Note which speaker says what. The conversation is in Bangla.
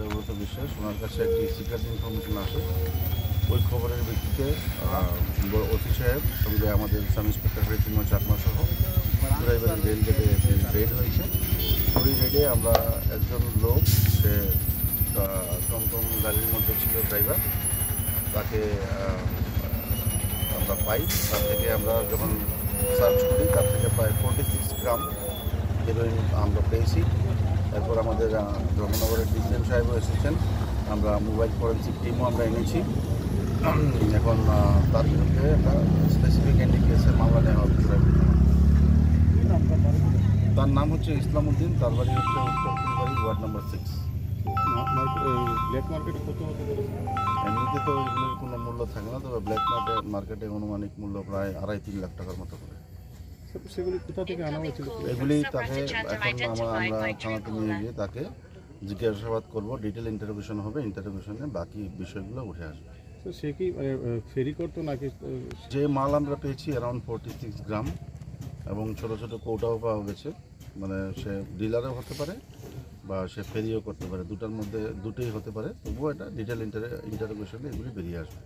Speaker 1: দেবব্রত বিশ্বাস, ওনার কাছে একটি সিক্রেট ইনফরমেশন আসে। ওই খবরের ভিত্তিতে ওসি সাহেব সঙ্গে আমাদের সাব ইন্সপেক্টর হরিচিন্ময় চাকমা সহ ড্রাইভারের রেল গেটে রেড হয়েছে। ওই রেডে আমরা একজন লোক, সে টমটম গাড়ির মধ্যে ছিল ড্রাইভার, তাকে আমরা পাই। তার থেকে আমরা যখন সার্চ করি তার থেকে প্রায় 46 গ্রাম হেরোইন আমরা পেয়েছি। এরপর আমাদের ধর্মনগরের ডিসিএম সাহেবও এসেছেন, আমরা মোবাইল ফরেন্সিক টিমও আমরা এনেছি। এখন তার বিরুদ্ধে একটা স্পেসিফিক অ্যান্টি কেসের মামলা নেওয়া হচ্ছে। তার নাম হচ্ছে ইসলাম উদ্দিন, তার বাড়ি হচ্ছে উত্তর ফুলবাড়ি, ওয়ার্ড নাম্বার 6।
Speaker 2: ব্ল্যাক মার্কেটে কত হতে পারে?
Speaker 1: এমনিতে তো এগুলোর কোনো মূল্য থাকে না, তবে ব্ল্যাক মার্কেটে অনুমানিক মূল্য প্রায় 2.5-3 লাখ টাকার মতো করে।
Speaker 2: সেগুলি কোথা থেকে আনা হয়েছিল?
Speaker 1: এগুলি তাকে এখন আমরা থানাতে নিয়ে গিয়ে তাকে জিজ্ঞাসাবাদ করবো, ডিটেল ইন্টারোগেশন হবে, ইন্টারোগেশনে বাকি বিষয়গুলো উঠে আসবে।
Speaker 2: তো সে কি ফেরি করতো নাকি?
Speaker 1: যে মাল আমরা পেয়েছি অ্যারাউন্ড 46 গ্রাম, এবং ছোটো ছোটো কৌটাও পাওয়া গেছে। মানে সে ডিলারও হতে পারে বা সে ফেরিও করতে পারে, দুটার মধ্যে দুটোই হতে পারে। তবুও এটা ডিটেল ইন্টারোগেশনে এগুলি বেরিয়ে আসবে।